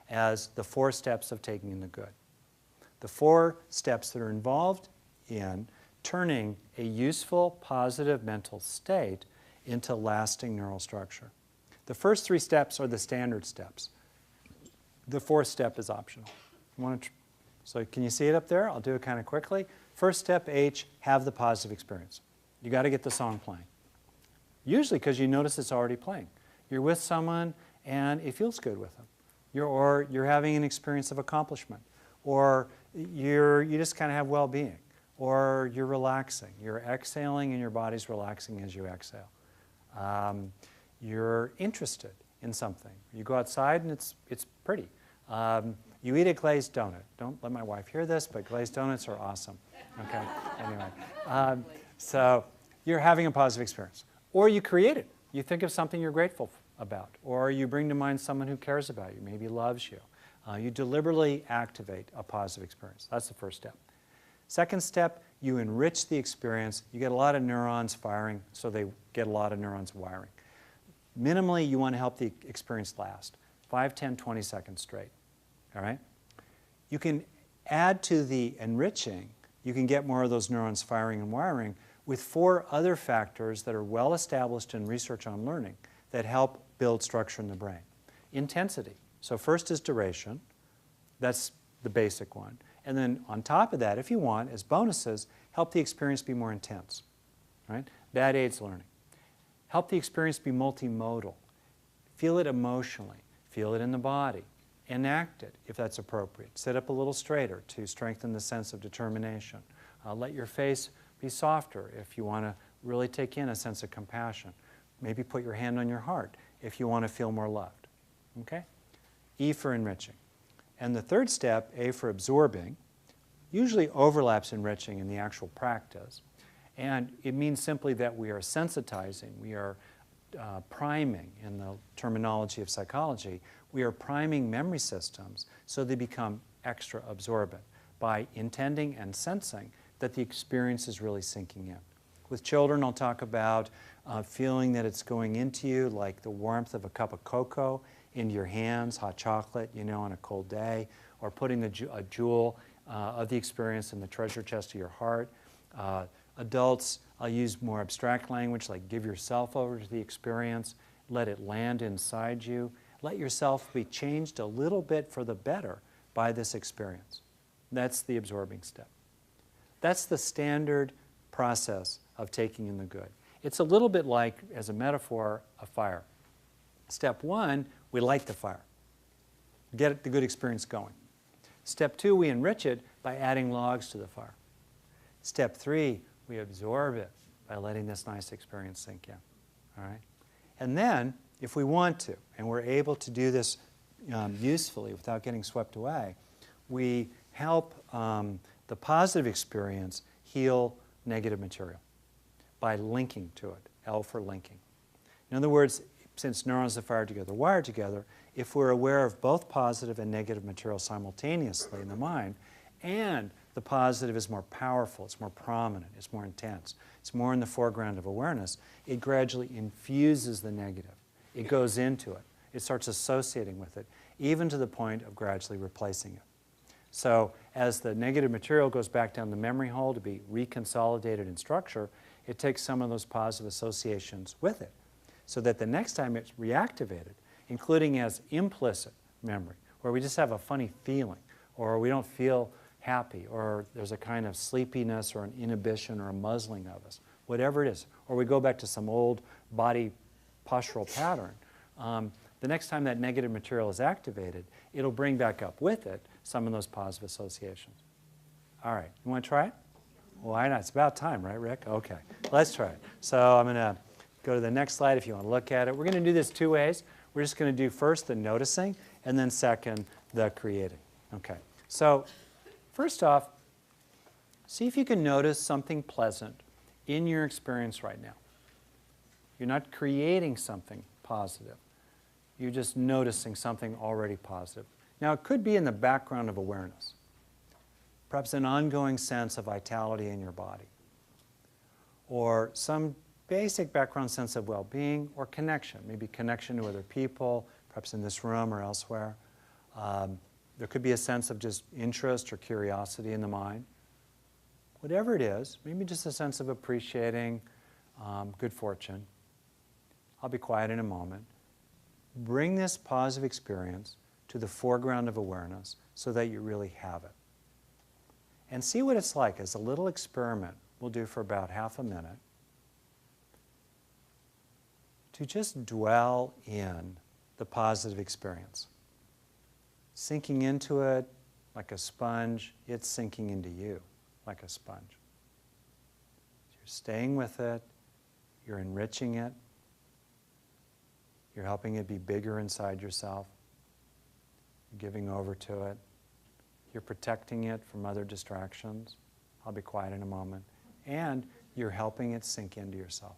as the 4 steps of taking in the good. The 4 steps that are involved in turning a useful, positive mental state into lasting neural structure. The first 3 steps are the standard steps. The 4th step is optional. So can you see it up there? I'll do it kind of quickly. First step, H, have the positive experience. You got to get the song playing. Usually because you notice it's already playing. You're with someone and it feels good with them. Or you're having an experience of accomplishment. Or you just kind of have well-being. Or you're relaxing. You're exhaling and your body's relaxing as you exhale. You're interested in something. You go outside and it's pretty. You eat a glazed donut. Don't let my wife hear this, but glazed donuts are awesome. Okay? Anyway. So you're having a positive experience. Or you create it. You think of something you're grateful about. Or you bring to mind someone who cares about you, maybe loves you. You deliberately activate a positive experience. That's the first step. Second step, you enrich the experience. You get a lot of neurons firing, so they get a lot of neurons wiring. Minimally, you want to help the experience last. 5, 10, 20 seconds straight. All right? You can add to the enriching, you can get more of those neurons firing and wiring with 4 other factors that are well established in research on learning that help build structure in the brain. Intensity. So first is duration. That's the basic one. And then on top of that, if you want, as bonuses, help the experience be more intense. Right? That aids learning. Help the experience be multimodal. Feel it emotionally. Feel it in the body. Enact it if that's appropriate. Sit up a little straighter to strengthen the sense of determination. Let your face be softer if you want to really take in a sense of compassion. Maybe put your hand on your heart if you want to feel more loved. Okay? E for enriching. And the third step, A for absorbing, usually overlaps enriching in the actual practice. And it means simply that we are sensitizing, we are priming, in the terminology of psychology, we are priming memory systems so they become extra absorbent by intending and sensing that the experience is really sinking in. With children, I'll talk about feeling that it's going into you like the warmth of a cup of cocoa into your hands, hot chocolate, you know, on a cold day, or putting a jewel of the experience in the treasure chest of your heart. Adults, I'll use more abstract language like give yourself over to the experience, let it land inside you, let yourself be changed a little bit for the better by this experience. That's the absorbing step. That's the standard process of taking in the good. It's a little bit like, as a metaphor, a fire. Step 1, we light the fire. Get the good experience going. Step 2, we enrich it by adding logs to the fire. Step 3, we absorb it by letting this nice experience sink in. All right? And then, if we want to, and we're able to do this usefully without getting swept away, we help the positive experience heal negative material by linking to it, L for linking. In other words, since neurons that fire together wire together, if we're aware of both positive and negative material simultaneously in the mind, and the positive is more powerful, it's more prominent, it's more intense, it's more in the foreground of awareness, it gradually infuses the negative. It goes into it. It starts associating with it, even to the point of gradually replacing it. So as the negative material goes back down the memory hole to be reconsolidated in structure, it takes some of those positive associations with it, so that the next time it's reactivated, including as implicit memory, where we just have a funny feeling, or we don't feel happy, or there's a kind of sleepiness or an inhibition or a muzzling of us, whatever it is, or we go back to some old body postural pattern, the next time that negative material is activated, it'll bring back up with it some of those positive associations. All right, you want to try it? Why not? It's about time, right, Rick? Okay, let's try it. So I'm going to go to the next slide if you want to look at it. We're going to do this 2 ways. We're just going to do first the noticing, and then second, the creating. Okay, so first off, see if you can notice something pleasant in your experience right now. You're not creating something positive. You're just noticing something already positive. Now, it could be in the background of awareness. Perhaps an ongoing sense of vitality in your body. Or some basic background sense of well-being or connection. Maybe connection to other people, perhaps in this room or elsewhere. There could be a sense of just interest or curiosity in the mind. Whatever it is, maybe just a sense of appreciating good fortune. I'll be quiet in a moment. Bring this positive experience to the foreground of awareness so that you really have it. And see what it's like as a little experiment we'll do for about half a minute to just dwell in the positive experience. Sinking into it like a sponge, it's sinking into you like a sponge. You're staying with it, you're enriching it, you're helping it be bigger inside yourself, you're giving over to it, you're protecting it from other distractions. I'll be quiet in a moment. And you're helping it sink into yourself.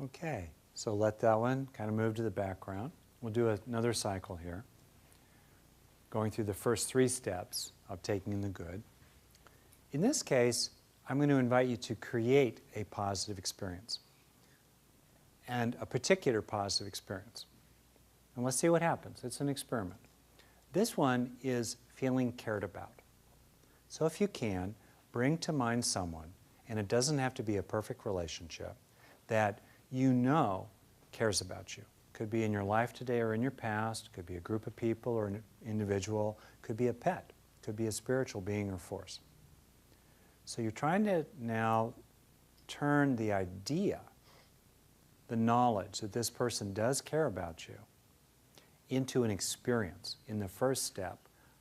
Okay, so let that one kind of move to the background. We'll do another cycle here, going through the first 3 steps of taking in the good. In this case, I'm going to invite you to create a positive experience, and a particular positive experience. And let's see what happens. It's an experiment. This one is feeling cared about. So if you can, bring to mind someone, and it doesn't have to be a perfect relationship, that you know cares about you. Could be in your life today or in your past, could be a group of people or an individual, could be a pet, could be a spiritual being or force. So you're trying to now turn the idea, the knowledge that this person does care about you, into an experience in the first step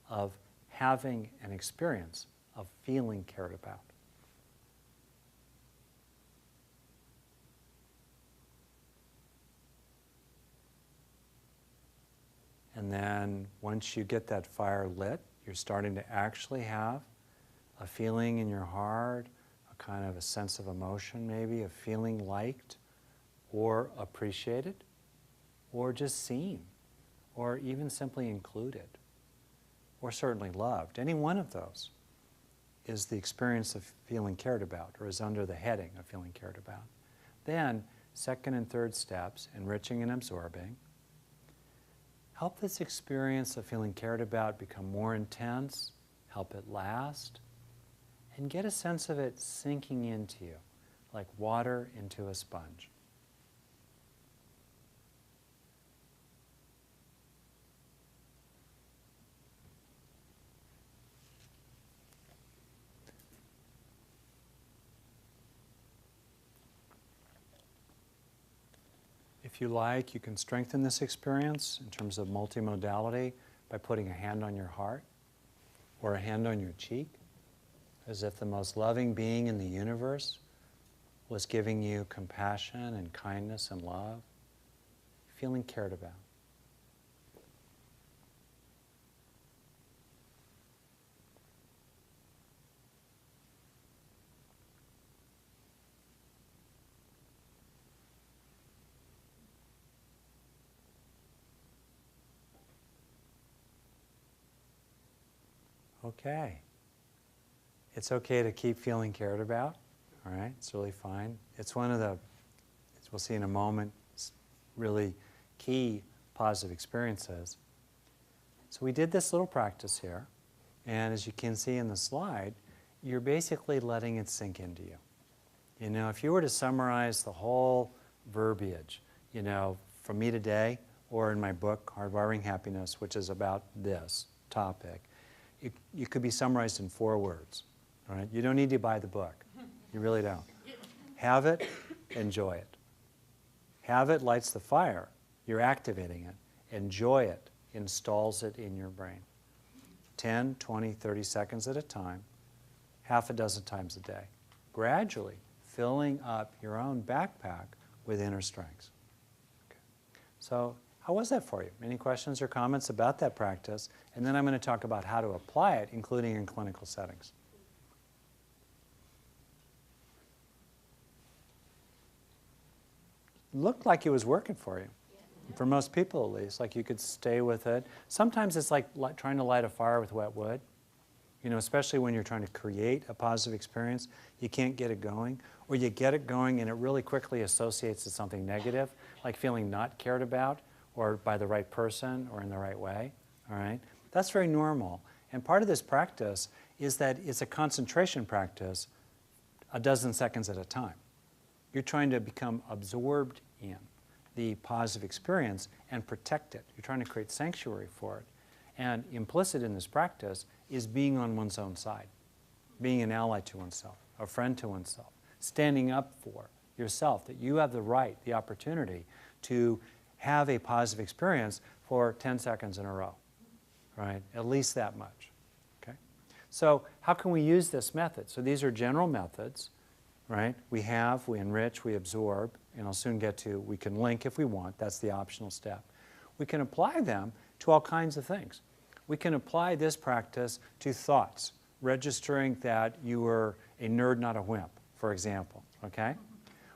of having an experience of feeling cared about. And then once you get that fire lit, you're starting to actually have a feeling in your heart, a kind of a sense of emotion maybe, of feeling liked or appreciated or just seen or even simply included or certainly loved. Any one of those is the experience of feeling cared about or is under the heading of feeling cared about. Then, second and third steps, enriching and absorbing. Help this experience of feeling cared about become more intense, help it last, and get a sense of it sinking into you, like water into a sponge. If you like, you can strengthen this experience in terms of multimodality by putting a hand on your heart or a hand on your cheek, as if the most loving being in the universe was giving you compassion and kindness and love, feeling cared about. Okay. It's okay to keep feeling cared about, all right? It's really fine. It's one of the, as we'll see in a moment, really key positive experiences. So we did this little practice here, and as you can see in the slide, you're basically letting it sink into you. You know, if you were to summarize the whole verbiage, you know, from me today, or in my book, Hardwiring Happiness, which is about this topic, it could be summarized in 4 words. All right? You don't need to buy the book. You really don't. Have it, enjoy it. Have it lights the fire. You're activating it. Enjoy it installs it in your brain. 10, 20, 30 seconds at a time, half a dozen times a day. Gradually filling up your own backpack with inner strengths. Okay. So how was that for you? Any questions or comments about that practice? And then I'm going to talk about how to apply it, including in clinical settings. Looked like it was working for you. For most people, at least, like you could stay with it. Sometimes it's like trying to light a fire with wet wood. You know, especially when you're trying to create a positive experience, you can't get it going, or you get it going and it really quickly associates to something negative, like feeling not cared about, or by the right person, or in the right way. All right, that's very normal. And part of this practice is that it's a concentration practice, a dozen seconds at a time. You're trying to become absorbed in the positive experience and protect it. You're trying to create sanctuary for it. And implicit in this practice is being on one's own side, being an ally to oneself, a friend to oneself, standing up for yourself, that you have the right, the opportunity to have a positive experience for 10 seconds in a row, right? At least that much, okay? So how can we use this method? So these are general methods, right? We enrich, we absorb, and I'll soon get to, we can link if we want, that's the optional step. We can apply them to all kinds of things. We can apply this practice to thoughts, registering that you were a nerd, not a wimp, for example, okay?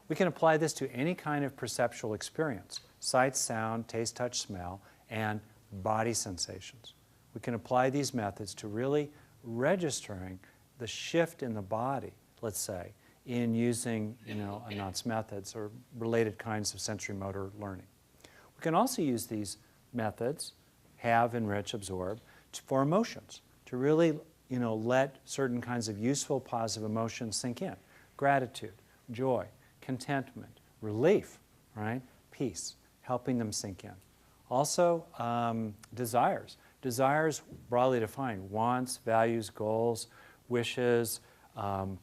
We can apply this to any kind of perceptual experience, sight, sound, taste, touch, smell, and body sensations. We can apply these methods to really registering the shift in the body, let's say, in using, Anand's methods or related kinds of sensory motor learning. We can also use these methods, have, enrich, absorb, for emotions, to really, let certain kinds of useful, positive emotions sink in. Gratitude, joy, contentment, relief, right? Peace, helping them sink in. Also, desires. Desires, broadly defined, wants, values, goals, wishes,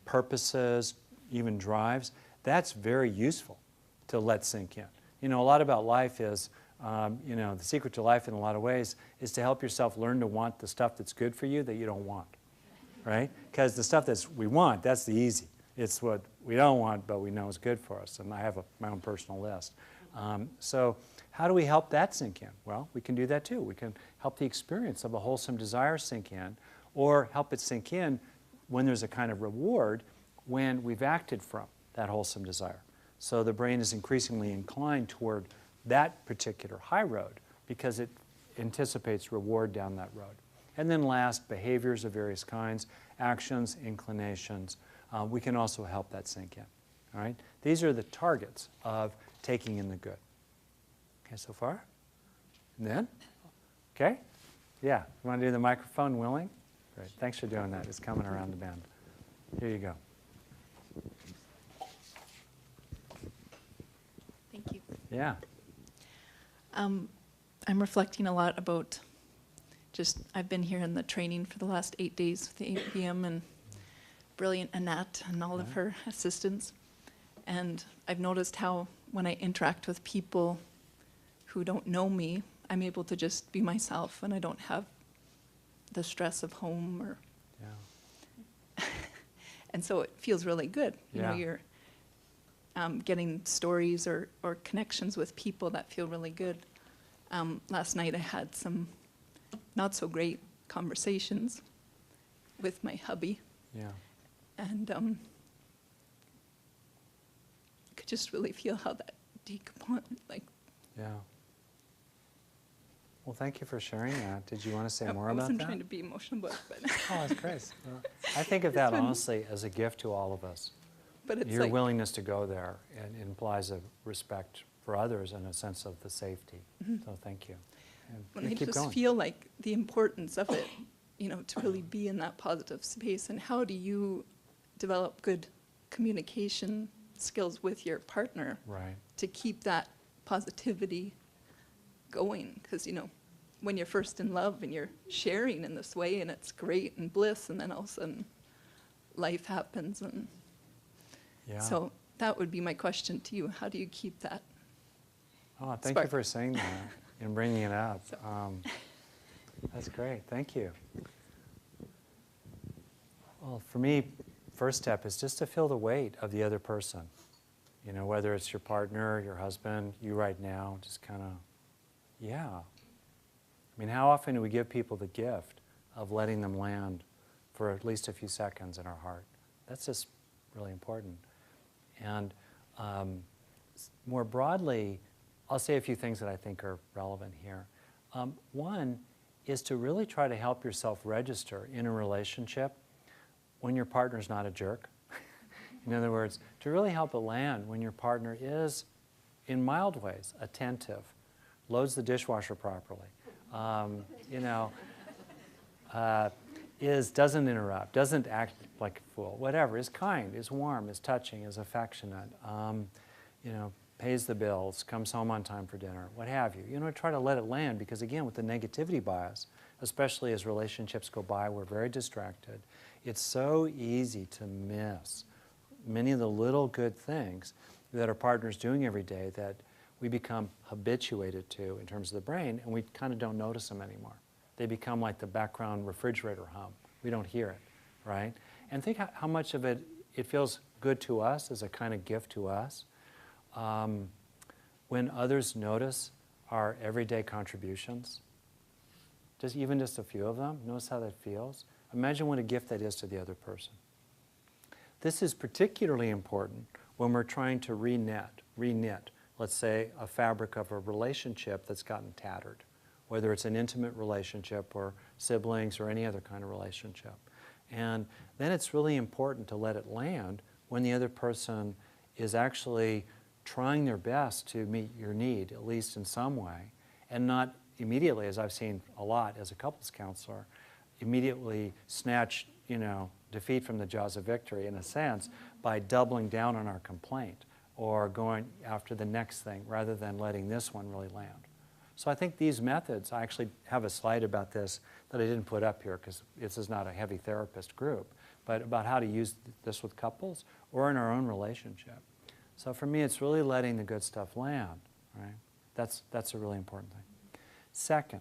purposes, even drives. That's very useful to let sink in. A lot about life is, the secret to life in a lot of ways is to help yourself learn to want the stuff that's good for you that you don't want, right? Because the stuff we want, that's the easy. It's what we don't want, but we know is good for us. And I have my own personal list. So how do we help that sink in? Well, we can do that too. We can help the experience of a wholesome desire sink in, or help it sink in when there's a kind of reward when we've acted from that wholesome desire. So the brain is increasingly inclined toward that particular high road because it anticipates reward down that road. And then last, behaviors of various kinds, actions, inclinations. We can also help that sink in. All right? These are the targets of taking in the good. Okay, so far? And then? Okay? Yeah. You want to do the microphone willing? Great. Thanks for doing that. It's coming around the bend. Here you go. Thank you. Yeah. I'm reflecting a lot about I've been here in the training for the last 8 days with the APM and brilliant Annette and all of her assistants. And I've noticed how when I interact with people who don't know me, I'm able to just be myself and I don't have the stress of home or... Yeah. And so it feels really good. Yeah. You're getting stories or connections with people that feel really good. Last night I had some not so great conversations with my hubby. Yeah. And could just really feel how that decomposes. Yeah. Well, thank you for sharing that. Did you want to say more about that? I wasn't trying to be emotional, but Oh, that's great. Well, I think of that honestly as a gift to all of us. but it's Your willingness to go there implies a respect for others and a sense of the safety. So thank you. And I keep just going. feel like the importance of it, to really be in that positive space. And how do you develop good communication skills with your partner Right. to keep that positivity going? Because, when you're first in love and you're sharing in this way and it's great and bliss, and then all of a sudden life happens. And Yeah. so that would be my question to you. How do you keep that? Oh, thank spark? you for saying that and bringing it up. So- That's great. Thank you. Well, for me, first step is just to feel the weight of the other person. Whether it's your partner, your husband, you right now, just kind of Yeah. I mean, how often do we give people the gift of letting them land for at least a few seconds in our heart? That's just really important. And more broadly, I'll say a few things that I think are relevant here. One is to really try to help yourself register in a relationship when your partner's not a jerk. In other words, to really help it land when your partner is, in mild ways, attentive, loads the dishwasher properly, doesn't interrupt, doesn't act like a fool, whatever, is kind, is warm, is touching, is affectionate, pays the bills, comes home on time for dinner, what have you. Try to let it land, because again, with the negativity bias, especially as relationships go by, we're very distracted. It's so easy to miss many of the little good things that our partner's doing every day that we become habituated to in terms of the brain, and we kind of don't notice them anymore. They become like the background refrigerator hum. We don't hear it, right? And think how much of it feels good to us as a kind of gift to us. When others notice our everyday contributions, even just a few of them, notice how that feels. Imagine what a gift that is to the other person. This is particularly important when we're trying to reknit, let's say, a fabric of a relationship that's gotten tattered, whether it's an intimate relationship or siblings or any other kind of relationship. And then it's really important to let it land when the other person is actually trying their best to meet your need, at least in some way, and not immediately, as I've seen a lot as a couples counselor, immediately snatch, defeat from the jaws of victory, in a sense, by doubling down on our complaint or going after the next thing rather than letting this one really land. So I think these methods, I actually have a slide about this that I didn't put up here because this is not a heavy therapist group, but about how to use this with couples or in our own relationship. So for me, it's really letting the good stuff land, right? That's a really important thing. Second,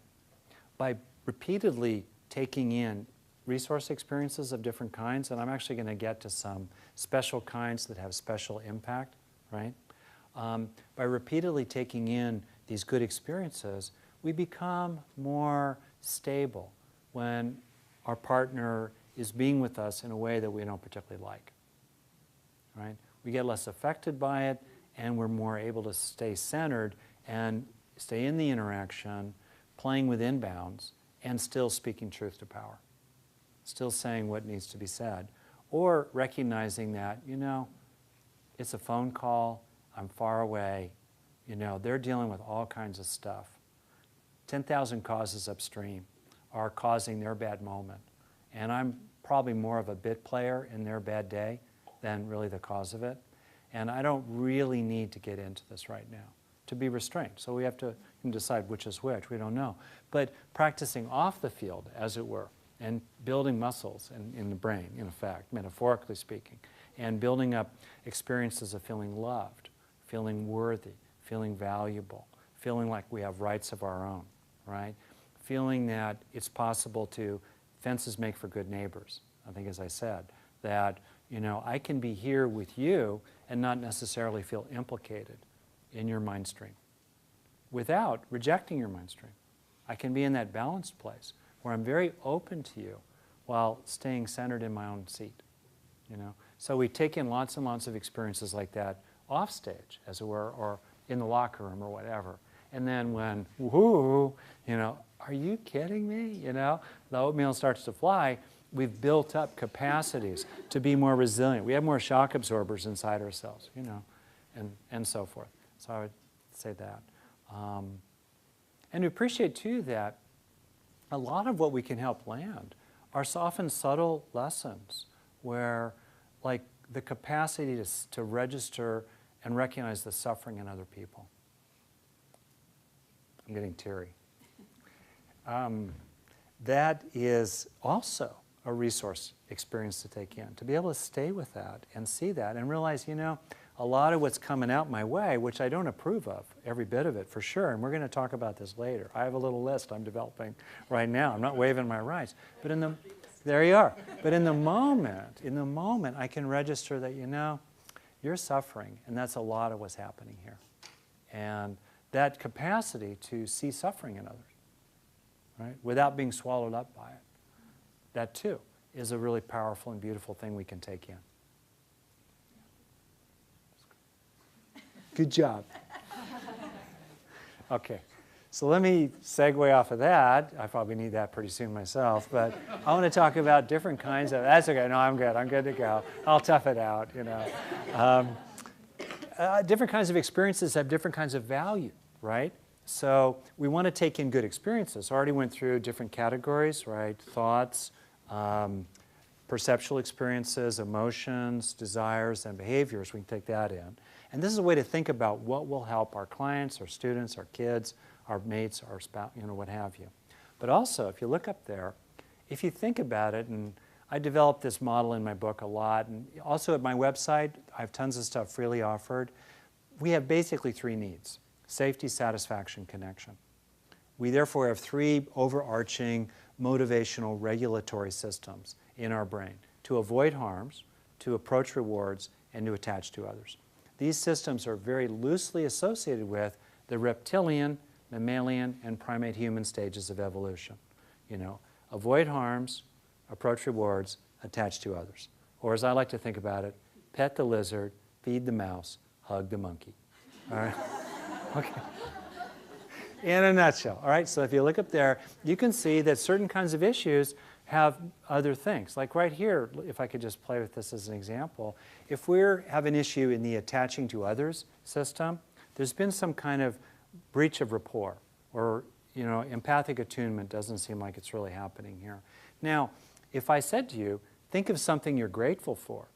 by repeatedly taking in resource experiences of different kinds, and I'm actually going to get to some special kinds that have special impact, right? By repeatedly taking in these good experiences, we become more stable when our partner is being with us in a way that we don't particularly like, right? We get less affected by it, and we're more able to stay centered and stay in the interaction, playing within bounds, and still speaking truth to power. Still saying what needs to be said. Or recognizing that, it's a phone call, I'm far away, they're dealing with all kinds of stuff. 10,000 causes upstream are causing their bad moment. And I'm probably more of a bit player in their bad day than really the cause of it. And I don't really need to get into this right now, to be restrained. So we have to decide which is which, we don't know. But practicing off the field, as it were, and building muscles in the brain, in effect, metaphorically speaking, and building up experiences of feeling loved, feeling worthy, feeling valuable, feeling like we have rights of our own, right? Feeling that it's possible to, fences make for good neighbors, I think, as I said, that, I can be here with you and not necessarily feel implicated in your mind stream without rejecting your mind stream. I can be in that balanced place where I'm very open to you while staying centered in my own seat, So we take in lots and lots of experiences like that off stage, as it were, or in the locker room or whatever. And then when, whoo, are you kidding me? The oatmeal starts to fly, we've built up capacities to be more resilient. We have more shock absorbers inside ourselves, and so forth. So I would say that. And to appreciate, too, that a lot of what we can help land are often subtle lessons where, like, the capacity to register and recognize the suffering in other people. I'm getting teary. That is also a resource experience to take in, to be able to stay with that and see that and realize, a lot of what's coming out my way, which I don't approve of, every bit of it for sure, and we're going to talk about this later. I have a little list I'm developing right now. I'm not waiving my rights. But there you are. But in the moment, I can register that, you're suffering, and that's a lot of what's happening here. And that capacity to see suffering in others, right, without being swallowed up by it. That too is a really powerful and beautiful thing we can take in. Good job. Okay, so let me segue off of that. I probably need that pretty soon myself, but I want to talk about different kinds of, that's okay, no, I'm good to go. I'll tough it out, you know. Different kinds of experiences have different kinds of value, right? So we want to take in good experiences. I already went through different categories, right? Thoughts, perceptual experiences, emotions, desires, and behaviors. We can take that in. And this is a way to think about what will help our clients, our students, our kids, our mates, our spouse, you know, what have you. But also, if you look up there, if you think about it, and I developed this model in my book a lot, and also at my website, I have tons of stuff freely offered. We have basically 3 needs: safety, satisfaction, connection. We therefore have 3 overarching motivational regulatory systems in our brain: to avoid harms, to approach rewards, and to attach to others. These systems are very loosely associated with the reptilian, mammalian, and primate human stages of evolution. You know, avoid harms, approach rewards, attach to others. Or as I like to think about it, pet the lizard, feed the mouse, hug the monkey. All right? Okay. In a nutshell. All right, so if you look up there, you can see that certain kinds of issues have other things. Like right here, if I could just play with this as an example, if we have an issue in the attaching to others system, there's been some kind of breach of rapport, or you know, empathic attunement doesn't seem like it's really happening here. Now, if I said to you, think of something you're grateful for,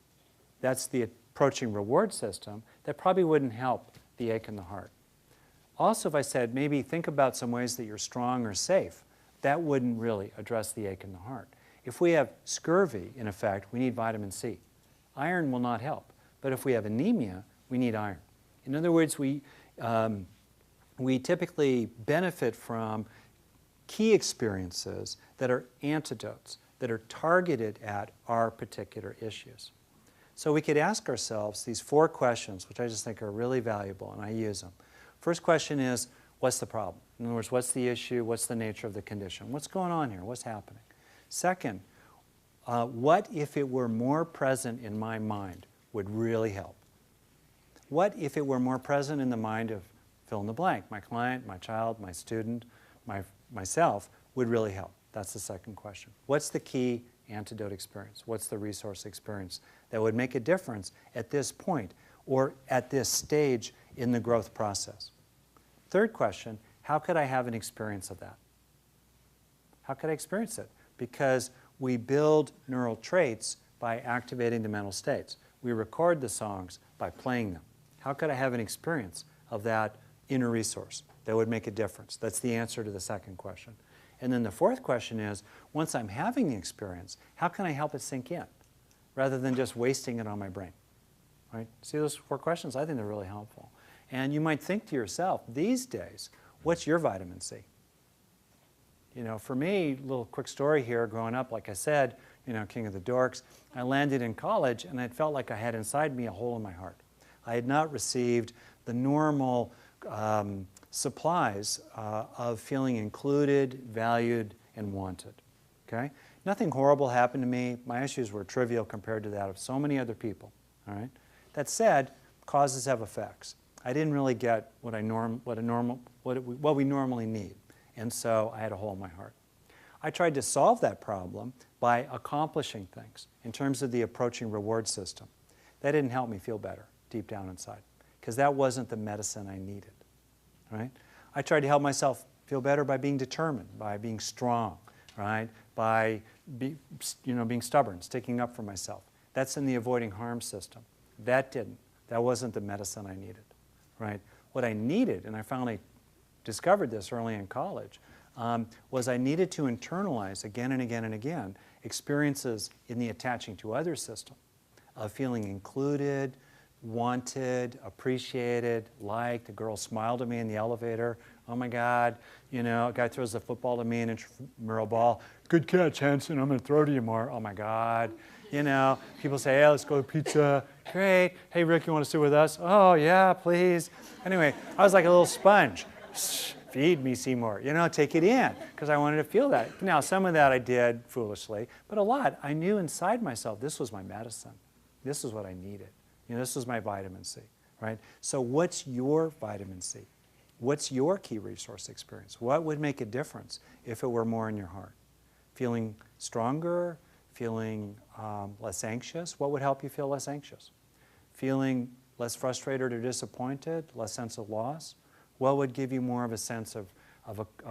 that's the approaching reward system, that probably wouldn't help the ache in the heart. Also, if I said, maybe think about some ways that you're strong or safe, that wouldn't really address the ache in the heart. If we have scurvy, in effect, we need vitamin C. Iron will not help. But if we have anemia, we need iron. In other words, we typically benefit from key experiences that are antidotes, that are targeted at our particular issues. So we could ask ourselves these 4 questions, which I just think are really valuable, and I use them. First question is, what's the problem? In other words, what's the issue? What's the nature of the condition? What's going on here? What's happening? Second, what if it were more present in my mind would really help? What if it were more present in the mind of fill in the blank? My client, my child, my student, myself would really help. That's the second question. What's the key antidote experience? What's the resource experience that would make a difference at this point or at this stage in the growth process? Third question, how could I have an experience of that? How could I experience it? Because we build neural traits by activating the mental states. We record the songs by playing them. How could I have an experience of that inner resource that would make a difference? That's the answer to the second question. And then the fourth question is, once I'm having the experience, how can I help it sink in rather than just wasting it on my brain? Right? See those 4 questions? I think they're really helpful. And you might think to yourself, these days, what's your vitamin C? You know, for me, a little quick story here, growing up, like I said, you know, king of the dorks, I landed in college and it felt like I had inside me a hole in my heart. I had not received the normal supplies of feeling included, valued, and wanted. Okay? Nothing horrible happened to me. My issues were trivial compared to that of so many other people. All right? That said, causes have effects. I didn't really get what we normally need, and so I had a hole in my heart. I tried to solve that problem by accomplishing things in terms of the approaching reward system. That didn't help me feel better deep down inside, because that wasn't the medicine I needed. Right? I tried to help myself feel better by being determined, by being strong, right? By being stubborn, sticking up for myself. That's in the avoiding harm system. That didn't. That wasn't the medicine I needed. Right? What I needed, and I finally discovered this early in college, was I needed to internalize again and again and again experiences in the attaching to others system of feeling included, wanted, appreciated, liked. A girl smiled at me in the elevator. Oh my God, you know, a guy throws a football to me, an intramural ball. Good catch, Hanson. I'm going to throw to you more. Oh my God. You know, people say, hey, let's go to pizza. Great. Hey, Rick, you want to sit with us? Oh, yeah, please. Anyway, I was like a little sponge. Feed me, Seymour. You know, take it in, because I wanted to feel that. Now, some of that I did foolishly, but a lot, I knew inside myself, this was my medicine. This is what I needed. You know, this was my vitamin C, right? So what's your vitamin C? What's your key resource experience? What would make a difference if it were more in your heart? Feeling stronger? Feeling less anxious? What would help you feel less anxious? Feeling less frustrated or disappointed? Less sense of loss? What would give you more of a sense of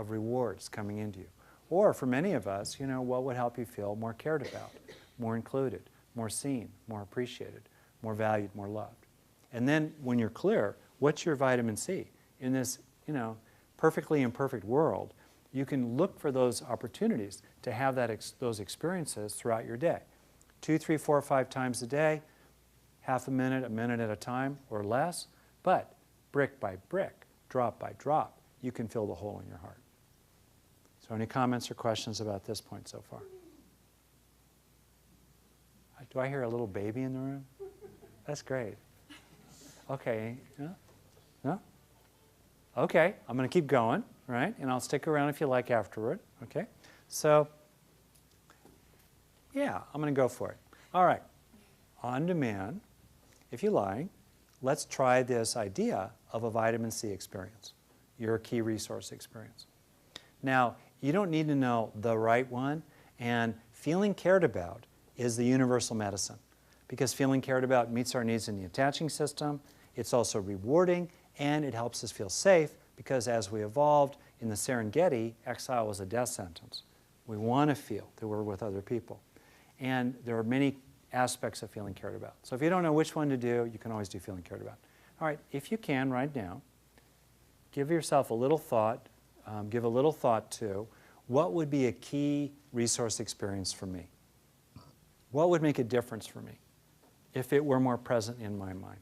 rewards coming into you? Or for many of us, you know, what would help you feel more cared about, more included, more seen, more appreciated, more valued, more loved? And then when you're clear, what's your vitamin C? In this, you know, perfectly imperfect world, you can look for those opportunities to have those experiences throughout your day. 2, 3, 4, 5 times a day, half a minute at a time, or less. But brick by brick, drop by drop, you can fill the hole in your heart. So any comments or questions about this point so far? Do I hear a little baby in the room? That's great. Okay. No? No? Okay, I'm going to keep going, right? And I'll stick around if you like afterward, okay? So, yeah, I'm going to go for it. All right, on demand, if you like, let's try this idea of a vitamin C experience, your key resource experience. Now, you don't need to know the right one, and feeling cared about is the universal medicine, because feeling cared about meets our needs in the attaching system. It's also rewarding, and it helps us feel safe, because as we evolved in the Serengeti, exile was a death sentence. We want to feel that we're with other people. And there are many aspects of feeling cared about. So if you don't know which one to do, you can always do feeling cared about. All right, if you can right now, give yourself a little thought, give a little thought to what would be a key resource experience for me? What would make a difference for me if it were more present in my mind?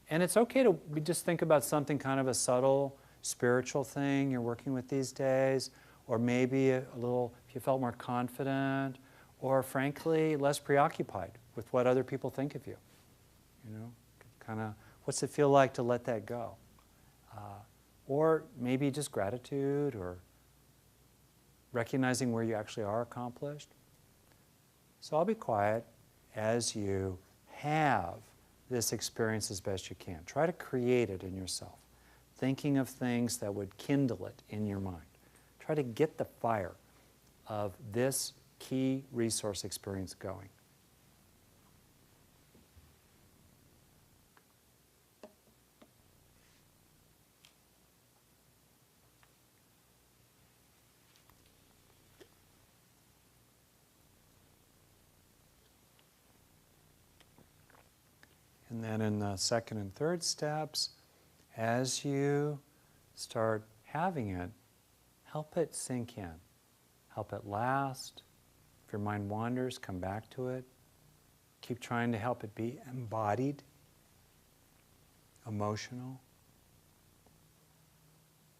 And it's okay to just think about something kind of a subtle spiritual thing you're working with these days, or maybe a little, if you felt more confident, or frankly, less preoccupied with what other people think of you. You know, kind of, what's it feel like to let that go? Or maybe just gratitude, or recognizing where you actually are accomplished. So I'll be quiet as you have this experience as best you can. Try to create it in yourself, thinking of things that would kindle it in your mind. Try to get the fire of this key resource experience going. And then in the second and third steps, as you start having it, help it sink in. Help it last. If your mind wanders, come back to it. Keep trying to help it be embodied, emotional.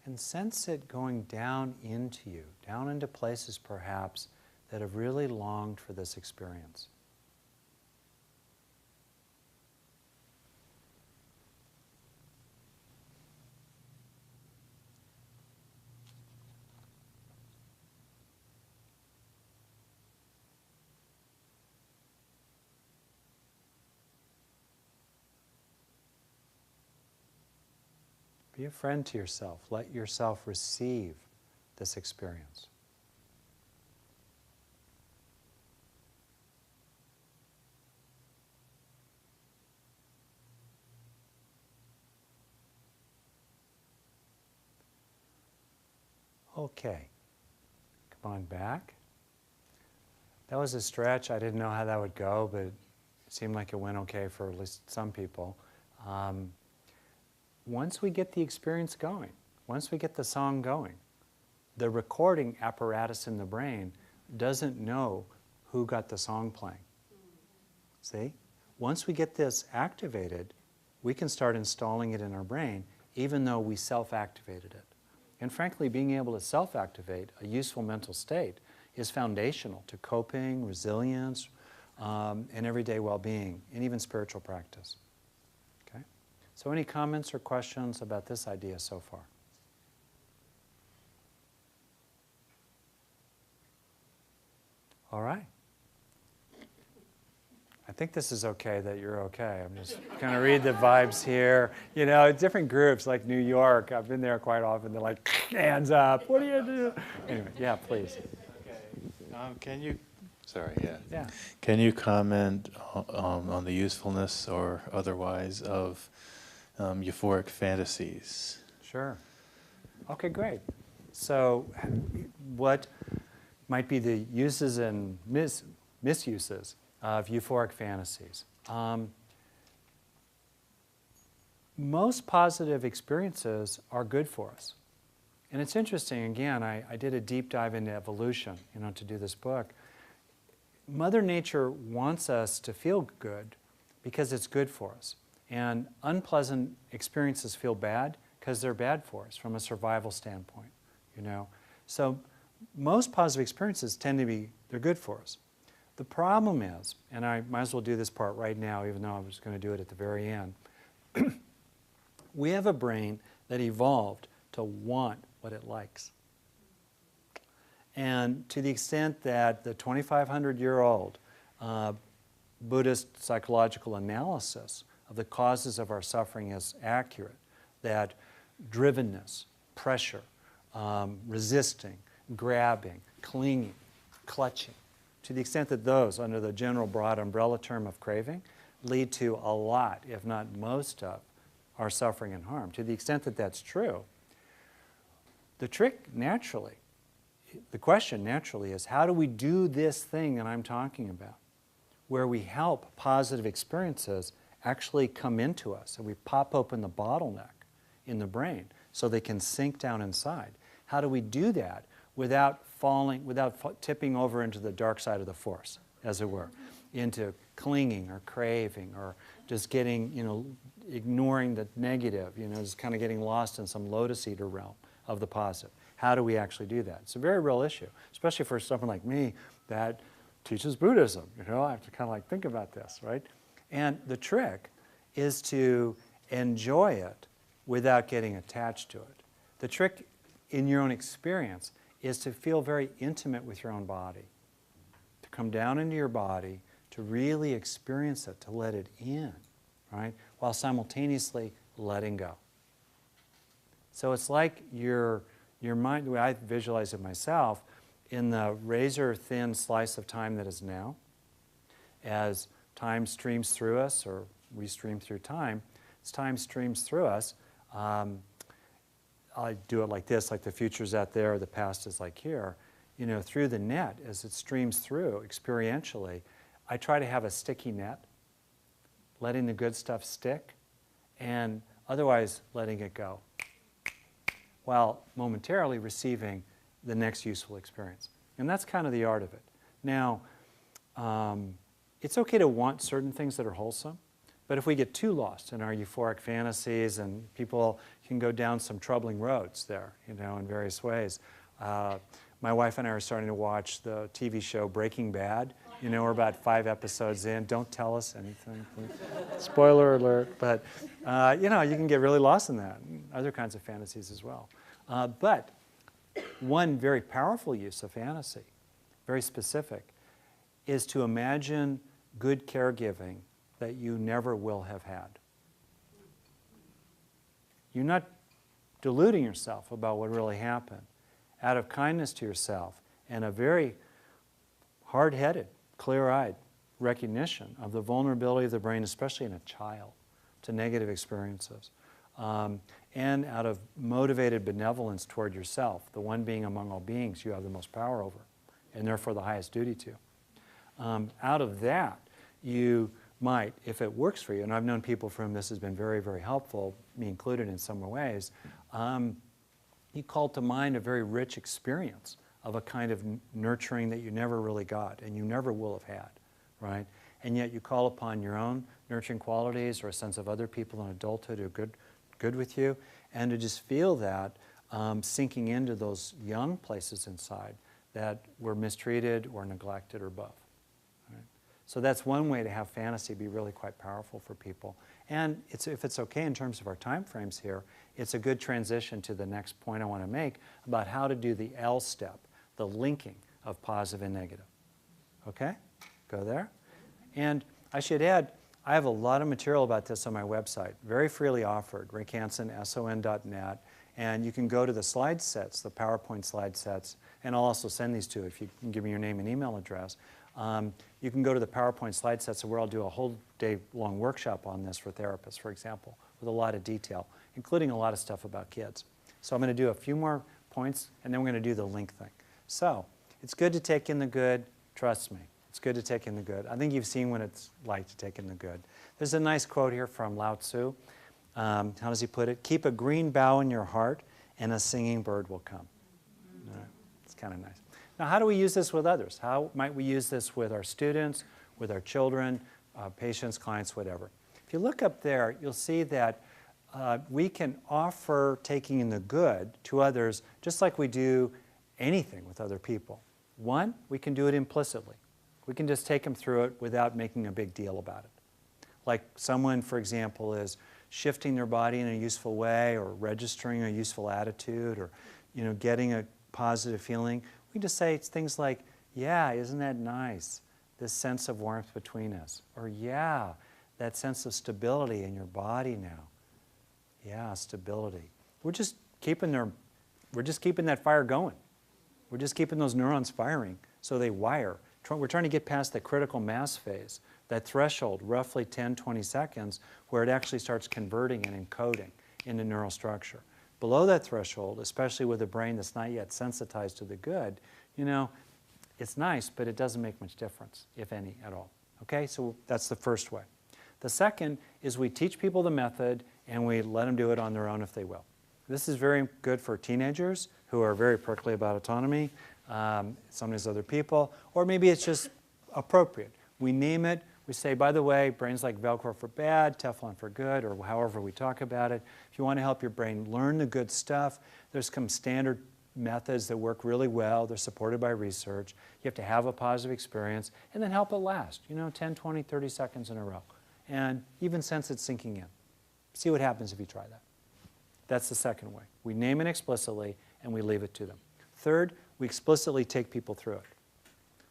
And sense it going down into you, down into places perhaps that have really longed for this experience. Be a friend to yourself. Let yourself receive this experience. Okay. Come on back. That was a stretch. I didn't know how that would go, but it seemed like it went okay for at least some people. Once we get the experience going, once we get the song going, the recording apparatus in the brain doesn't know who got the song playing. See? Once we get this activated, we can start installing it in our brain, even though we self-activated it. And frankly, being able to self-activate a useful mental state is foundational to coping, resilience, and everyday well-being, and even spiritual practice. Okay? So any comments or questions about this idea so far? All right. I think this is okay that you're okay. I'm just going to read the vibes here. You know, different groups like New York, I've been there quite often. They're like, hands up, what do you do? Anyway, yeah, please. Okay. Can you, sorry, yeah. Yeah. Can you comment on the usefulness or otherwise of euphoric fantasies? Sure. Okay, great. So what might be the uses and misuses of euphoric fantasies? Most positive experiences are good for us. And it's interesting, again, I did a deep dive into evolution, to do this book. Mother Nature wants us to feel good because it's good for us. And unpleasant experiences feel bad because they're bad for us from a survival standpoint, So most positive experiences tend to be, they're good for us. The problem is, and I might as well do this part right now, even though I was going to do it at the very end, we have a brain that evolved to want what it likes. And to the extent that the 2,500-year-old Buddhist psychological analysis of the causes of our suffering is accurate, that drivenness, pressure, resisting, grabbing, clinging, clutching, to the extent that those, under the general broad umbrella term of craving, lead to a lot, if not most of, our suffering and harm. To the extent that that's true, the trick naturally, the question naturally is, how do we do this thing that I'm talking about, where we help positive experiences actually come into us, and we pop open the bottleneck in the brain so they can sink down inside? How do we do that without tipping over into the dark side of the force, as it were, into clinging or craving or just getting, ignoring the negative, just kind of getting lost in some lotus eater realm of the positive? How do we actually do that? It's a very real issue, especially for someone like me that teaches Buddhism. I have to kind of think about this, right? And the trick is to enjoy it without getting attached to it. The trick in your own experience is to feel very intimate with your own body, to come down into your body, to really experience it, to let it in, right? While simultaneously letting go. So it's like your mind, the way I visualize it myself, in the razor-thin slice of time that is now, as time streams through us, or we stream through time, as time streams through us, I do it like this, like the future's out there, the past is like here. Through the net, as it streams through experientially, I try to have a sticky net, letting the good stuff stick, and otherwise letting it go, while momentarily receiving the next useful experience. And that's kind of the art of it. Now, it's okay to want certain things that are wholesome, but if we get too lost in our euphoric fantasies, and people can go down some troubling roads there, in various ways. My wife and I are starting to watch the TV show Breaking Bad. We're about 5 episodes in. Don't tell us anything, please. Spoiler alert. But, you can get really lost in that, and other kinds of fantasies as well. But one very powerful use of fantasy, very specific, is to imagine good caregiving that you never will have had. You're not deluding yourself about what really happened. Out of kindness to yourself and a very hard-headed, clear-eyed recognition of the vulnerability of the brain, especially in a child, to negative experiences. And out of motivated benevolence toward yourself, the one being among all beings you have the most power over, and therefore the highest duty to. Out of that, you might, if it works for you, and I've known people for whom this has been very, very helpful, me included in some ways, you call to mind a very rich experience of a kind of nurturing that you never really got and you never will have had, right? And yet you call upon your own nurturing qualities or a sense of other people in adulthood who are good with you, and to just feel that sinking into those young places inside that were mistreated or neglected or both. Right? So that's one way to have fantasy be really quite powerful for people. And if it's okay in terms of our time frames here, it's a good transition to the next point I want to make about how to do the L step, the linking of positive and negative. Okay? Go there. And I should add, I have a lot of material about this on my website, very freely offered, rickhanson.net. And you can go to the slide sets, the PowerPoint slide sets, and I'll also send these to you if you can give me your name and email address. You can go to the PowerPoint slide sets where I'll do a whole day-long workshop on this for therapists, for example, with a lot of detail, including a lot of stuff about kids. So I'm going to do a few more points, and then we're going to do the link thing. So it's good to take in the good. Trust me, it's good to take in the good. I think you've seen what it's like to take in the good. There's a nice quote here from Lao Tzu. How does he put it? Keep a green bough in your heart, and a singing bird will come. All right. It's kind of nice. Now, how do we use this with others? How might we use this with our students, with our children, patients, clients, whatever? If you look up there, you'll see that we can offer taking in the good to others just like we do anything with other people. One, we can do it implicitly. We can just take them through it without making a big deal about it. Like someone, for example, is shifting their body in a useful way or registering a useful attitude or getting a positive feeling. We just say things like, yeah, isn't that nice? This sense of warmth between us. Or yeah, that sense of stability in your body now. Yeah, stability. We're just keeping that fire going. We're just keeping those neurons firing so they wire. We're trying to get past the critical mass phase, that threshold, roughly 10, 20 seconds, where it actually starts converting and encoding into neural structure. Below that threshold, especially with a brain that's not yet sensitized to the good, it's nice, but it doesn't make much difference, if any, at all. Okay, so that's the first way. The second is we teach people the method and we let them do it on their own if they will. This is very good for teenagers who are very prickly about autonomy, sometimes other people, or maybe it's just appropriate. We name it. We say, by the way, brains like Velcro for bad, Teflon for good, or however we talk about it. If you want to help your brain learn the good stuff, there's some standard methods that work really well. They're supported by research. You have to have a positive experience, and then help it last, 10, 20, 30 seconds in a row. And even sense it sinking in. See what happens if you try that. That's the second way. We name it explicitly, and we leave it to them. Third, we explicitly take people through it.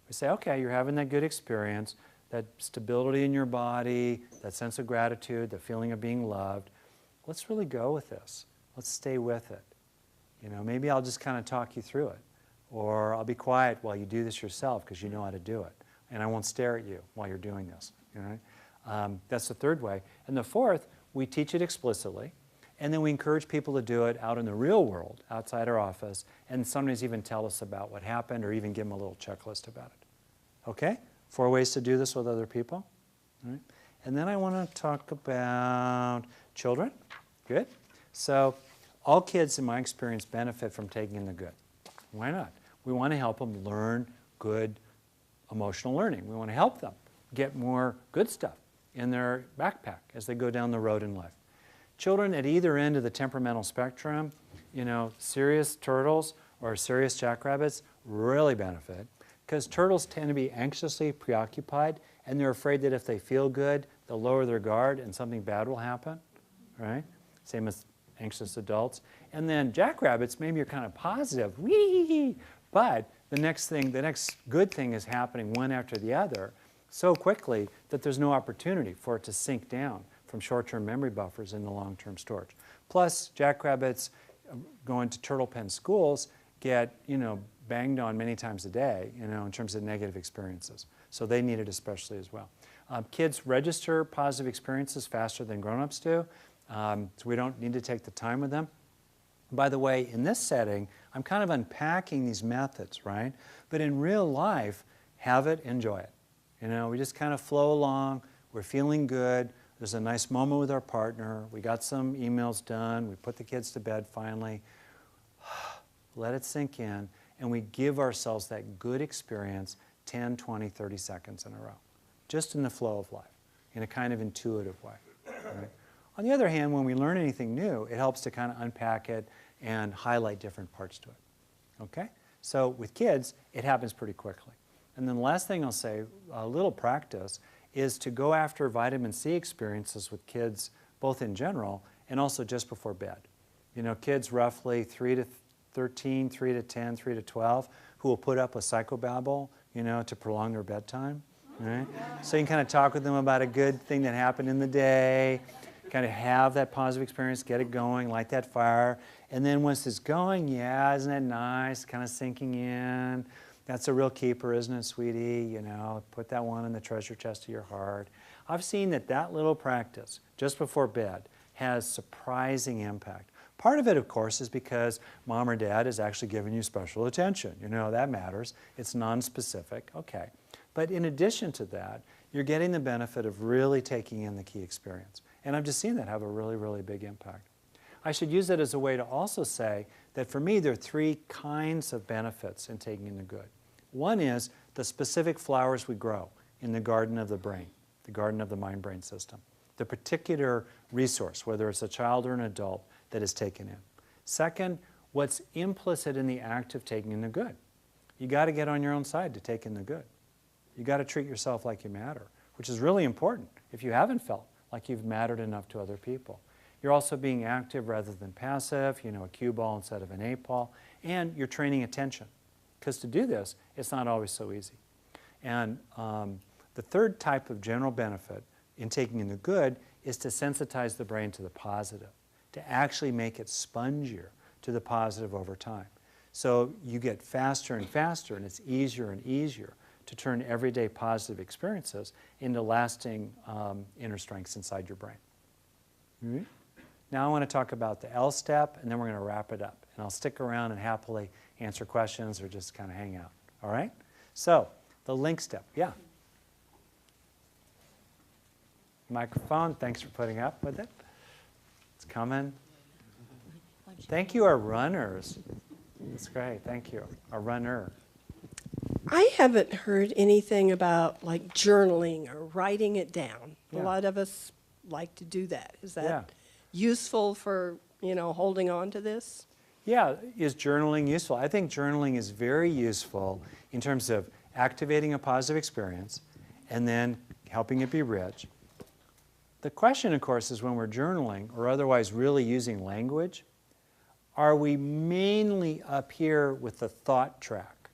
We say, okay, you're having that good experience, that stability in your body, that sense of gratitude, the feeling of being loved. Let's really go with this. Let's stay with it. Maybe I'll just kind of talk you through it. Or I'll be quiet while you do this yourself because you know how to do it. And I won't stare at you while you're doing this. That's the third way. And the fourth, we teach it explicitly. And then we encourage people to do it out in the real world, outside our office, and sometimes even tell us about what happened or even give them a little checklist about it. Okay? 4 ways to do this with other people. All right? And then I want to talk about children. Good. So all kids, in my experience, benefit from taking in the good. Why not? We want to help them learn good emotional learning. We want to help them get more good stuff in their backpack as they go down the road in life. Children at either end of the temperamental spectrum, serious turtles or serious jackrabbits really benefit because turtles tend to be anxiously preoccupied and they're afraid that if they feel good, they'll lower their guard and something bad will happen, right? Same as anxious adults. And then jackrabbits, maybe you're kind of positive, wee, but the next good thing is happening one after the other so quickly that there's no opportunity for it to sink down from short-term memory buffers into long-term storage. Plus, jackrabbits going to turtle pen schools get, banged on many times a day, in terms of negative experiences. So they need it especially as well. Kids register positive experiences faster than grown-ups do, so we don't need to take the time with them. By the way, in this setting, I'm kind of unpacking these methods, right? But in real life, have it, enjoy it. We just kind of flow along, we're feeling good, there's a nice moment with our partner, we got some emails done, we put the kids to bed finally, let it sink in, and we give ourselves that good experience 10, 20, 30 seconds in a row, just in the flow of life, in a kind of intuitive way. Right? On the other hand, when we learn anything new, it helps to kind of unpack it and highlight different parts to it. Okay? So with kids, it happens pretty quickly. And then the last thing I'll say, a little practice, is to go after vitamin C experiences with kids, both in general and also just before bed. You know, kids roughly 3 to 13, 3 to 10, 3 to 12, who will put up with psychobabble, you know, to prolong their bedtime. Right? So you can kind of talk with them about a good thing that happened in the day, kind of have that positive experience, get it going, light that fire. And then once it's going, yeah, isn't that nice? Kind of sinking in. That's a real keeper, isn't it, sweetie? You know, put that one in the treasure chest of your heart. I've seen that little practice just before bed has surprising impact. Part of it, of course, is because mom or dad is actually giving you special attention. You know, that matters. It's non-specific. Okay. But in addition to that, you're getting the benefit of really taking in the key experience. And I've just seen that have a really, really big impact. I should use that as a way to also say that for me, there are 3 kinds of benefits in taking in the good. One is the specific flowers we grow in the garden of the brain, the garden of the mind-brain system. The particular resource, whether it's a child or an adult, that is taken in. Second, what's implicit in the act of taking in the good. You got to get on your own side to take in the good. You got to treat yourself like you matter, which is really important if you haven't felt like you've mattered enough to other people. You're also being active rather than passive, you know, a cue ball instead of an 8-ball, and you're training attention. Because to do this, it's not always so easy. And the third type of general benefit in taking in the good is to sensitize the brain to the positive, to actually make it spongier to the positive over time. So you get faster and faster, and it's easier and easier to turn everyday positive experiences into lasting inner strengths inside your brain. Mm-hmm. Now I want to talk about the L step, and then we're going to wrap it up. And I'll stick around and happily answer questions or just kind of hang out. All right? So, the link step. Yeah? Microphone, thanks for putting up with it. It's coming. Thank you, our runners. That's great. Thank you. Our runner. I haven't heard anything about like journaling or writing it down. Yeah. A lot of us like to do that. Is that Yeah. useful for, you know, holding on to this? Yeah, is journaling useful? I think journaling is very useful in terms of activating a positive experience and then helping it be rich. The question, of course, is when we're journaling or otherwise really using language, are we mainly up here with the thought track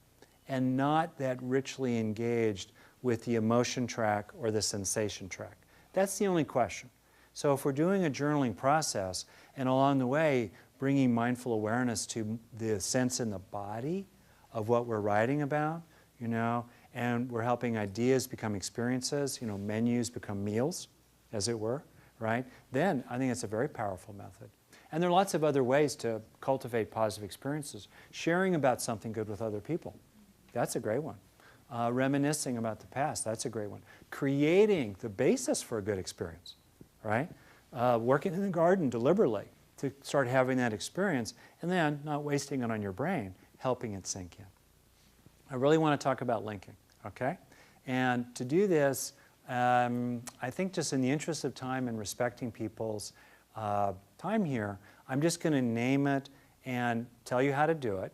and not that richly engaged with the emotion track or the sensation track? That's the only question. So if we're doing a journaling process and along the way bringing mindful awareness to the sense in the body of what we're writing about, you know, and we're helping ideas become experiences, you know, menus become meals, as it were, right? Then I think it's a very powerful method. And there are lots of other ways to cultivate positive experiences. Sharing about something good with other people, that's a great one. Reminiscing about the past, that's a great one. Creating the basis for a good experience, right? Working in the garden deliberately to start having that experience, and then not wasting it on your brain, helping it sink in. I really want to talk about linking, okay? And to do this, I think just in the interest of time and respecting people's time here, I'm just going to name it and tell you how to do it.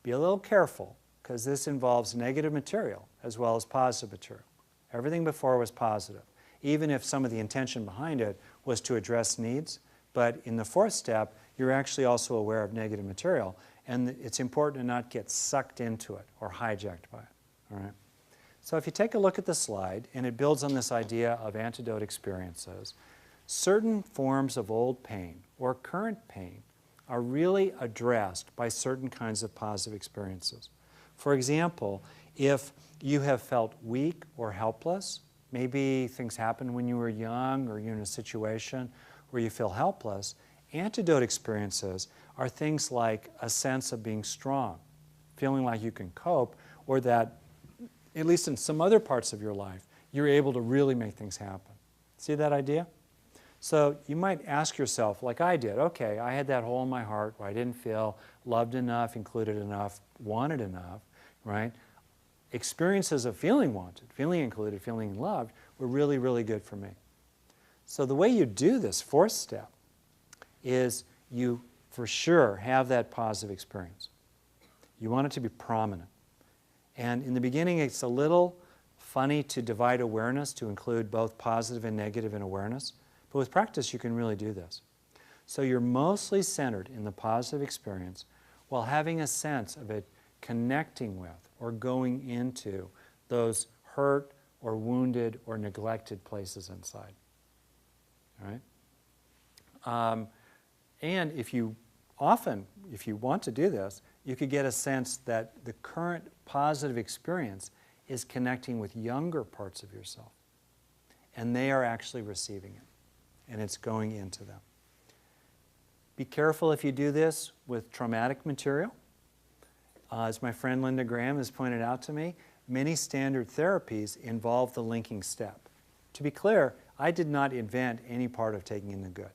Be a little careful, because this involves negative material as well as positive material. Everything before was positive, even if some of the intention behind it was to address needs. But in the fourth step, you're actually also aware of negative material, and it's important to not get sucked into it or hijacked by it. All right? So if you take a look at the slide, and it builds on this idea of antidote experiences, certain forms of old pain or current pain are really addressed by certain kinds of positive experiences. For example, if you have felt weak or helpless, maybe things happened when you were young or you're in a situation where you feel helpless, antidote experiences are things like a sense of being strong, feeling like you can cope, or that, at least in some other parts of your life, you're able to really make things happen. See that idea? So you might ask yourself, like I did, okay, I had that hole in my heart where I didn't feel loved enough, included enough, wanted enough, right? Experiences of feeling wanted, feeling included, feeling loved were really, really good for me. So the way you do this fourth step is you, for sure, have that positive experience. You want it to be prominent. And in the beginning, it's a little funny to divide awareness to include both positive and negative in awareness. But with practice, you can really do this. So you're mostly centered in the positive experience while having a sense of it connecting with or going into those hurt or wounded or neglected places inside. All right? And if you want to do this, you could get a sense that the current positive experience is connecting with younger parts of yourself. And they are actually receiving it. And it's going into them. Be careful if you do this with traumatic material. As my friend Linda Graham has pointed out to me, many standard therapies involve the linking step. To be clear, I did not invent any part of taking in the good.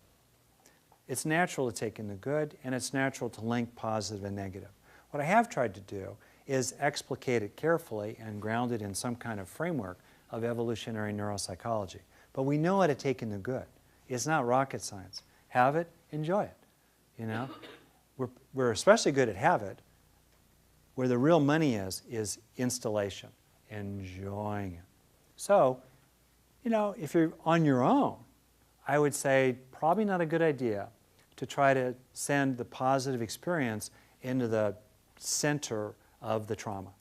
It's natural to take in the good, and it's natural to link positive and negative. What I have tried to do is explicate it carefully and ground it in some kind of framework of evolutionary neuropsychology. But we know how to take in the good. It's not rocket science. Have it, enjoy it. You know, we're especially good at have it. Where the real money is installation, enjoying it. So, you know, if you're on your own, I would say probably not a good idea to try to send the positive experience into the center of the trauma.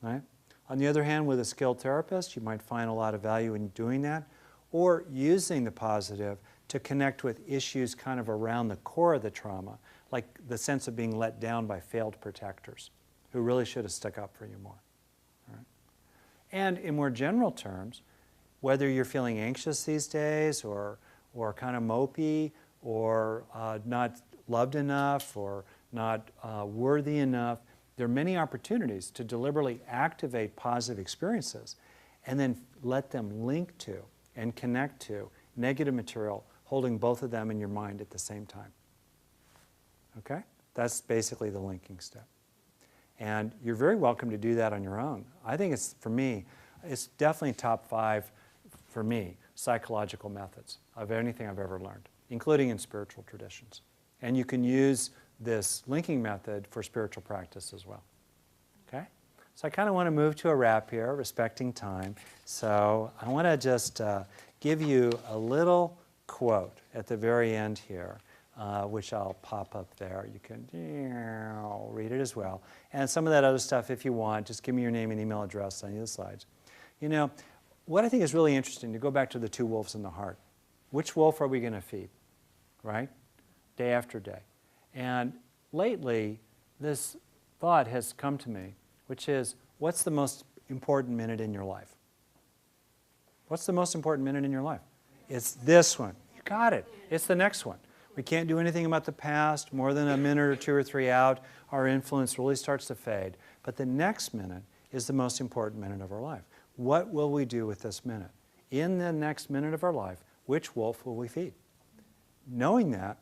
Right? On the other hand, with a skilled therapist, you might find a lot of value in doing that, or using the positive to connect with issues kind of around the core of the trauma, like the sense of being let down by failed protectors who really should have stuck up for you more. All right? And in more general terms, whether you're feeling anxious these days or kind of mopey or not loved enough or not worthy enough, there are many opportunities to deliberately activate positive experiences and then let them link to and connect to negative material, holding both of them in your mind at the same time. Okay? That's basically the linking step. And you're very welcome to do that on your own. I think it's, for me, it's definitely top 5, for me, psychological methods of anything I've ever learned, including in spiritual traditions. And you can use this linking method for spiritual practice as well. Okay? So I kind of want to move to a wrap here, respecting time. So I want to just give you a little quote at the very end here, which I'll pop up there. You can read it as well. And some of that other stuff, if you want, just give me your name and email address on any of the slides. You know, what I think is really interesting, to go back to the 2 wolves in the heart. Which wolf are we going to feed, right? Day after day. And lately, this thought has come to me, which is, what's the most important minute in your life? What's the most important minute in your life? It's this one. You got it. It's the next one. We can't do anything about the past. More than a minute or 2 or 3 out, our influence really starts to fade. But the next minute is the most important minute of our life. What will we do with this minute? In the next minute of our life, which wolf will we feed? Knowing that,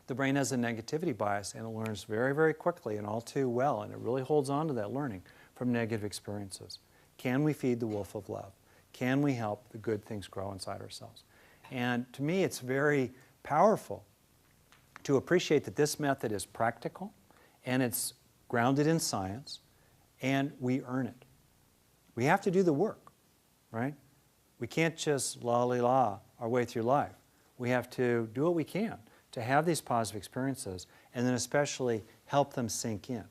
the brain has a negativity bias, and it learns very, very quickly and all too well, and it really holds on to that learning from negative experiences. Can we feed the wolf of love? Can we help the good things grow inside ourselves? And to me, it's very powerful to appreciate that this method is practical, and it's grounded in science, and we earn it. We have to do the work, right? We can't just la-li-la our way through life. We have to do what we can to have these positive experiences, and then especially help them sink in.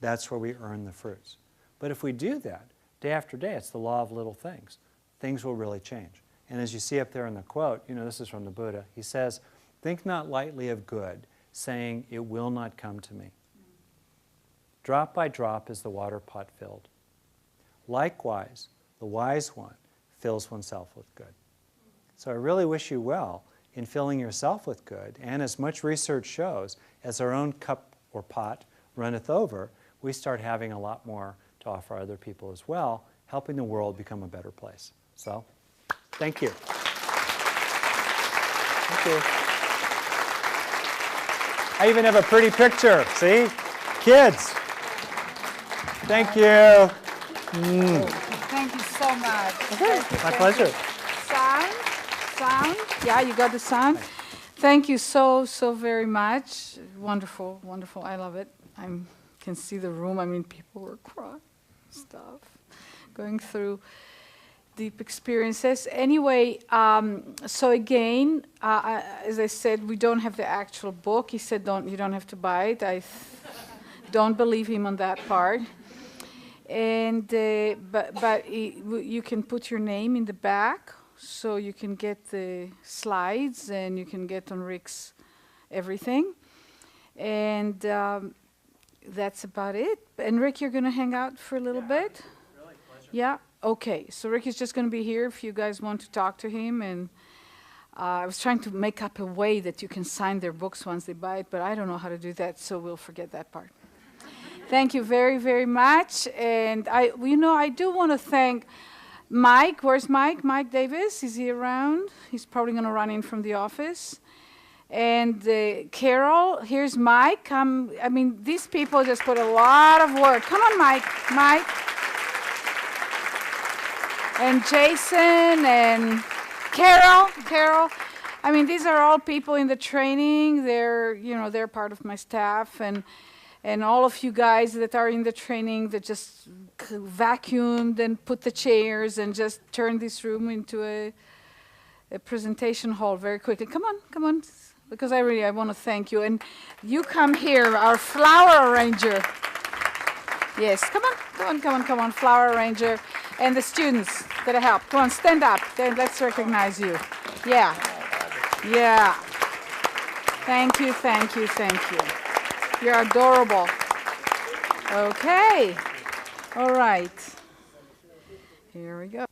That's where we earn the fruits. But if we do that, day after day, it's the law of little things. Things will really change. And as you see up there in the quote, you know, this is from the Buddha, he says, "Think not lightly of good, saying it will not come to me. Drop by drop is the water pot filled. Likewise, the wise one fills oneself with good." So I really wish you well in filling yourself with good. And as much research shows, as our own cup or pot runneth over, we start having a lot more to offer other people as well, helping the world become a better place. So, thank you. Thank you. I even have a pretty picture, see? Kids. Thank you. Thank you so much. Okay, my pleasure. Sound. Yeah, you got the sound. Thank you so very much. Wonderful, wonderful. I love it. I can see the room. I mean, people were crying. stuff, going through deep experiences. Anyway, so again, as I said, we don't have the actual book. He said, you don't have to buy it. I don't believe him on that part. And but you can put your name in the back, so you can get the slides and you can get on Rick's everything. And that's about it. And Rick, you're going to hang out for a little bit? Really, pleasure. Yeah? Okay. So Rick is just going to be here if you guys want to talk to him. And I was trying to make up a way that you can sign their books once they buy it, but I don't know how to do that, so we'll forget that part. Thank you very, very much. And I do want to thank Mike. Where's Mike? Mike Davis. Is he around? He's probably going to run in from the office. And Carol, here's Mike. I mean, these people just put a lot of work. Come on, Mike. Mike. And Jason and Carol. I mean, these are all people in the training. They're part of my staff. And all of you guys that are in the training that just vacuumed and put the chairs and just turned this room into a presentation hall very quickly. Come on, because I want to thank you. And you come here, our flower arranger. Yes, come on, flower arranger. And the students that help. Come on, stand up. Then let's recognize you. Yeah. Thank you. You're adorable. Okay. All right. Here we go.